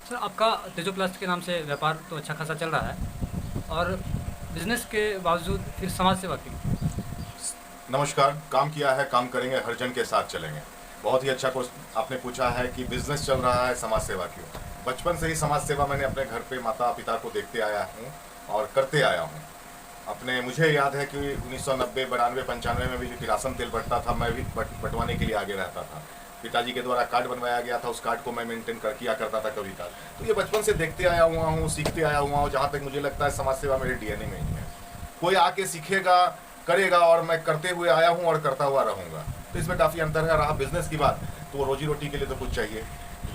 Sir आपका तेजोप्लास्ट के नाम से व्यापार तो अच्छा खासा चल रहा है और बिजनेस के बावजूद फिर समाज सेवा क्यों? नमस्कार। काम किया है, काम करेंगे, हर जन के साथ चलेंगे। बहुत ही अच्छा क्वेश्चन आपने पूछा है कि बिजनेस चल रहा है, समाज सेवा क्यों। बचपन से ही समाज सेवा मैंने अपने घर पे माता पिता को देखते आया हूँ और करते आया हूँ। अपने मुझे याद है कि 1990 92 95 में भी जो किरासन तेल बंटता था, मैं भी बंटवाने के लिए आगे रहता था। पिताजी के द्वारा कार्ड बनवाया गया था, उस कार्ड को मैं मेंटेन किया करता था कभी काल। तो ये बचपन से देखते आया हुआ हूँ, सीखते आया हुआ हूँ। जहाँ तक मुझे लगता है समाज सेवा मेरे डीएनए में ही है। कोई आके सीखेगा, करेगा, और मैं करते हुए आया हूँ और करता हुआ रहूँगा। तो इसमें काफ़ी अंतर है। रहा बिजनेस की बात, तो वो रोजी रोटी के लिए तो कुछ चाहिए।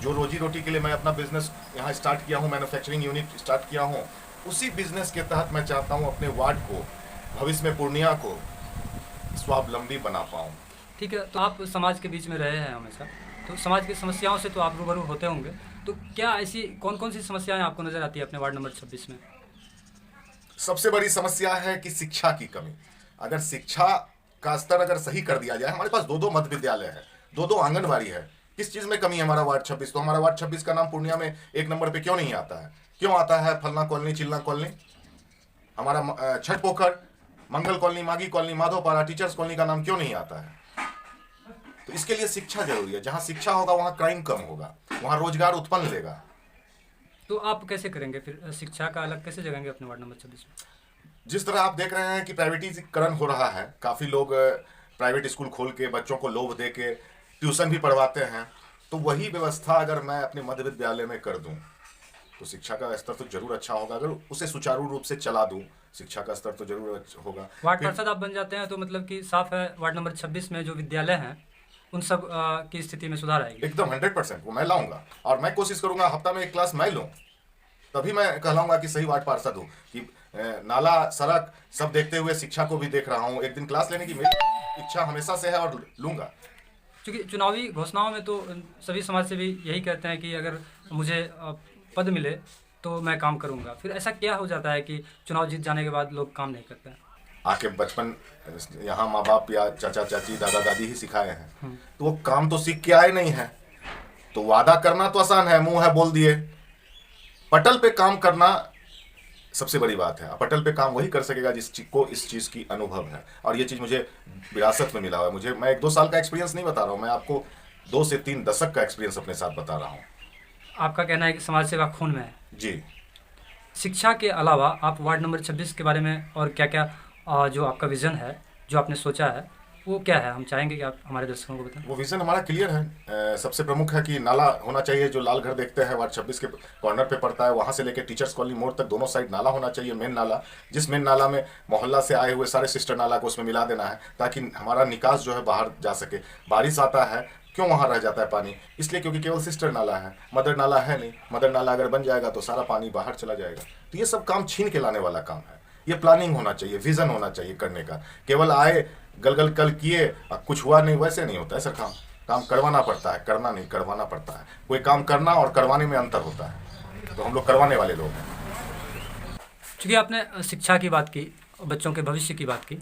जो रोजी रोटी के लिए मैं अपना बिजनेस यहाँ स्टार्ट किया हूँ, मैन्युफैक्चरिंग यूनिट स्टार्ट किया हूँ, उसी बिजनेस के तहत मैं चाहता हूँ अपने वार्ड को, भविष्य में पूर्णिया को स्वावलंबी बना पाऊँ। ठीक है, तो आप समाज के बीच में रहे हैं हमेशा, तो समाज की समस्याओं से तो आप रूबरू होते होंगे। तो क्या ऐसी कौन कौन सी समस्याएं आपको नज़र आती है अपने वार्ड नंबर 26 में? सबसे बड़ी समस्या है कि शिक्षा की कमी। अगर शिक्षा का स्तर अगर सही कर दिया जाए, हमारे पास दो दो मध्य विद्यालय है, दो दो आंगनबाड़ी है। किस चीज़ में कमी है हमारा वार्ड 26? तो हमारा वार्ड 26 का नाम पूर्णिया में एक नंबर पे क्यों नहीं आता है? क्यों आता है फलना कॉलोनी, चिल्ला कॉलोनी, हमारा छठ पोखर, मंगल कॉलोनी, मागी कॉलोनी, माधोपाड़ा, टीचर्स कॉलोनी का नाम क्यों नहीं आता है? तो इसके लिए शिक्षा जरूरी है। जहाँ शिक्षा होगा वहाँ क्राइम कम होगा, वहाँ रोजगार उत्पन्न लेगा। तो आप कैसे करेंगे फिर, शिक्षा का अलग कैसे जगाएंगे अपने वार्ड नंबर 26 में? जिस तरह आप देख रहे हैं कि प्राइवेटीकरण हो रहा है, काफ़ी लोग प्राइवेट स्कूल खोल के बच्चों को लोभ दे के ट्यूशन भी पढ़वाते हैं। तो वही व्यवस्था अगर मैं अपने मध्य विद्यालय में कर दूं तो शिक्षा का स्तर तो जरूर अच्छा होगा। अगर उसे सुचारू रूप से चला दूं, शिक्षा का स्तर तो जरूर होगा। वार्ड फिर पार्षद आप बन जाते हैं तो मतलब कि साफ है, वार्ड नंबर 26 में जो विद्यालय हैं उन सब की स्थिति में सुधार आएगी। एकदम 100% वो मैं लाऊंगा, और मैं कोशिश करूंगा हफ्ता में एक क्लास मैं लूँ, तभी मैं कहलाऊंगा कि सही वार्ड पार्षद हूँ। कि नाला सड़क सब देखते हुए शिक्षा को भी देख रहा हूँ। एक दिन क्लास लेने की मेरी इच्छा हमेशा से है और लूंगा। क्योंकि चुनावी घोषणाओं में तो सभी समाज से भी यही कहते हैं कि अगर मुझे पद मिले तो मैं काम करूंगा। फिर ऐसा क्या हो जाता है कि चुनाव जीत जाने के बाद लोग काम नहीं करते हैं? आके बचपन यहाँ माँ बाप या चाचा चाची दादा दादी ही सिखाए हैं, तो वो काम तो सीख के आए नहीं है। तो वादा करना तो आसान है, मुंह है बोल दिए। पटल पे काम करना सबसे बड़ी बात है। पटल पे काम वही कर सकेगा जिसको इस चीज़ की अनुभव है, और ये चीज़ मुझे विरासत में मिला हुआ है। मुझे, मैं 1-2 साल का एक्सपीरियंस नहीं बता रहा हूँ, मैं आपको 2 से 3 दशक का एक्सपीरियंस अपने साथ बता रहा हूँ। आपका कहना है कि समाज सेवा खून में है। जी। शिक्षा के अलावा आप वार्ड नंबर 26 के बारे में और क्या क्या जो आपका विज़न है, जो आपने सोचा है, वो क्या है? हम चाहेंगे कि आप हमारे दर्शकों को बताएं। वो विजन हमारा क्लियर है। सबसे प्रमुख है कि नाला होना चाहिए। जो लाल घर देखते हैं वार्ड 26 के कॉर्नर पे पड़ता है, वहाँ से लेकर टीचर्स कॉलोनी मोड़ तक दोनों साइड नाला होना चाहिए, मेन नाला। जिस मेन नाला में मोहल्ला से आए हुए सारे सिस्टर नाला को उसमें मिला देना है, ताकि हमारा निकास जो है बाहर जा सके। बारिश आता है, क्यों वहाँ रह जाता है पानी? इसलिए क्योंकि केवल सिस्टर नाला है, मदर नाला है नहीं। मदर नाला अगर बन जाएगा तो सारा पानी बाहर चला जाएगा। तो ये सब काम छीन के लाने वाला काम है। ये प्लानिंग होना चाहिए, विजन होना चाहिए करने का। केवल आए गलगल कल किए और कुछ हुआ नहीं, वैसे नहीं होता है सर। काम काम करवाना पड़ता है, करना नहीं, करवाना पड़ता है। कोई काम करना और करवाने में अंतर होता है, तो हम लोग करवाने वाले लोग हैं। चूँकि आपने शिक्षा की बात की, बच्चों के भविष्य की बात की,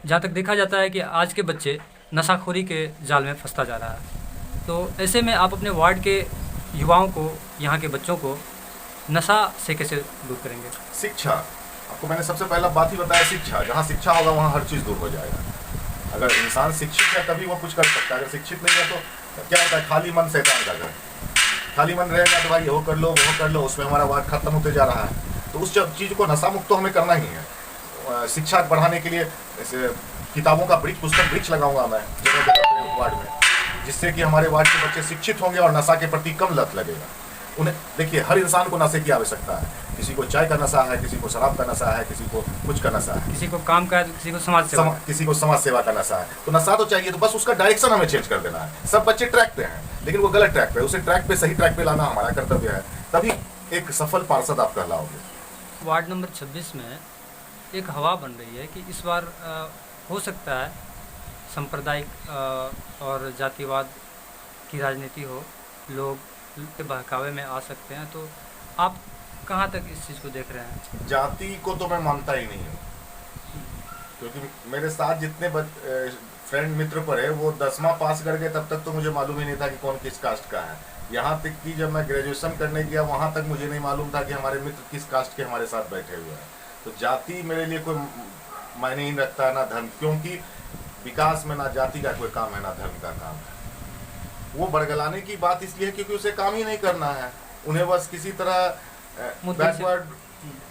जहाँ तक देखा जाता है कि आज के बच्चे नशाखोरी के जाल में फंसता जा रहा है, तो ऐसे में आप अपने वार्ड के युवाओं को, यहाँ के बच्चों को नशा से कैसे दूर करेंगे? शिक्षा, आपको मैंने सबसे पहला बात ही बताया, शिक्षा। जहाँ शिक्षा होगा वहाँ हर चीज़ दूर हो जाएगा। अगर इंसान शिक्षित है तभी वो कुछ कर सकता है। अगर शिक्षित नहीं है तो क्या होता है? खाली मन शैतान का घर। खाली मन रहेगा तो भाई वो कर लो वो कर लो, उसमें हमारा वार्ड खत्म होते जा रहा है। तो उस चीज़ को नशा मुक्त तो हमें करना ही है। शिक्षा बढ़ाने के लिए जैसे किताबों का वृक्ष, पुस्तक वृक्ष लगाऊंगा मैं जगह जगह वार्ड में, जिससे कि हमारे वार्ड के बच्चे शिक्षित होंगे और नशा के प्रति कम लत लगेगा उन्हें। देखिए, हर इंसान को नशे की आवश्यकता है। किसी को चाय का नशा है, किसी को शराब का नशा है, किसी को कुछ का नशा है, किसी को काम का है तो किसी को समाज सेवा का। किसी को समाज सेवा का नशा है। तो नशा तो चाहिए, तो बस उसका डायरेक्शन हमें चेंज कर देना है। सब बच्चे ट्रैक पे हैं लेकिन वो गलत ट्रैक पे है, उसे ट्रैक पे, सही ट्रैक पे लाना हमारा कर्तव्य है। तभी एक सफल पार्षद आप कहलाओगे। वार्ड नंबर 26 में एक हवा बन रही है कि इस बार हो सकता है सांप्रदायिक और जातिवाद की राजनीति हो, लोग के बहकावे में आ सकते हैं। तो आप कहाँ तक इस चीज़ को देख रहे हैं? जाति को तो मैं मानता ही नहीं हूँ, क्योंकि मेरे साथ जितने फ्रेंड मित्र पढ़े वो 10वां पास कर गए, तब तक तो मुझे मालूम ही नहीं था कि कौन किस कास्ट का है। यहाँ तक कि जब मैं ग्रेजुएशन करने गया वहाँ तक मुझे नहीं मालूम था कि हमारे मित्र किस कास्ट के हमारे साथ बैठे हुए हैं। तो जाति मेरे लिए कोई मायने नहीं रखता है, ना धर्म, क्योंकि विकास में ना जाति का कोई काम है ना धर्म का काम है। वो बरगलाने की बात इसलिए है क्योंकि उसे काम ही नहीं करना है, उन्हें बस किसी तरह बैकवर्ड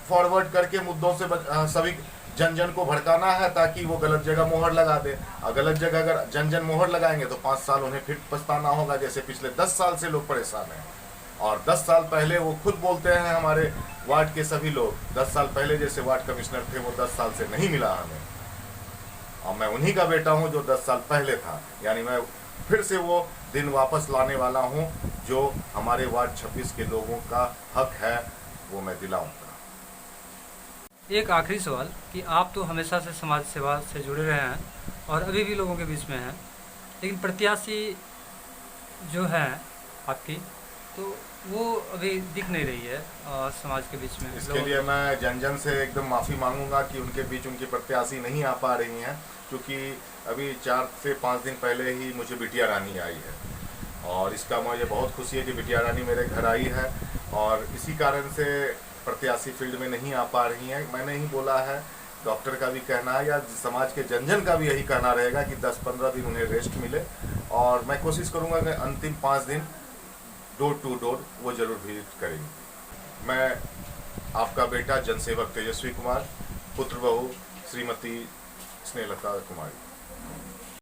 फॉरवर्ड करके मुद्दों से सभी जन जन को भड़काना है ताकि वो गलत जगह मोहर लगा दे। और गलत जगह अगर जन जन मोहर लगाएंगे तो 5 साल उन्हें फिर पछताना होगा, जैसे पिछले 10 साल से लोग परेशान हैं। और 10 साल पहले वो खुद बोलते हैं, हमारे वार्ड के सभी लोग 10 साल पहले जैसे वार्ड कमिश्नर थे वो 10 साल से नहीं मिला हमें, और मैं उन्हीं का बेटा हूं जो 10 साल पहले था। यानी मैं फिर से वो दिन वापस लाने वाला हूं जो हमारे वार्ड 26 के लोगों का हक है, वो मैं दिलाऊंगा। एक आखिरी सवाल कि आप तो हमेशा से समाज सेवा से जुड़े रहे हैं और अभी भी लोगों के बीच में हैं, लेकिन प्रत्याशी जो है आपकी तो वो अभी दिख नहीं रही है समाज के बीच में। इसके लिए मैं जन जन से एकदम माफ़ी मांगूंगा कि उनके बीच उनकी प्रत्याशी नहीं आ पा रही हैं, क्योंकि अभी 4 से 5 दिन पहले ही मुझे बिटिया रानी आई है और इसका मुझे बहुत खुशी है कि बिटिया रानी मेरे घर आई है, और इसी कारण से प्रत्याशी फील्ड में नहीं आ पा रही हैं। मैंने ही बोला है, डॉक्टर का भी कहना है या समाज के जन जन का भी यही कहना रहेगा कि 10-15 दिन उन्हें रेस्ट मिले, और मैं कोशिश करूंगा कि अंतिम 5 दिन डोर टू डोर वो जरूर विजिट करेंगे। मैं आपका बेटा जनसेवक तेजस्वी कुमार, पुत्र बहू श्रीमती स्नेहलता कुमारी।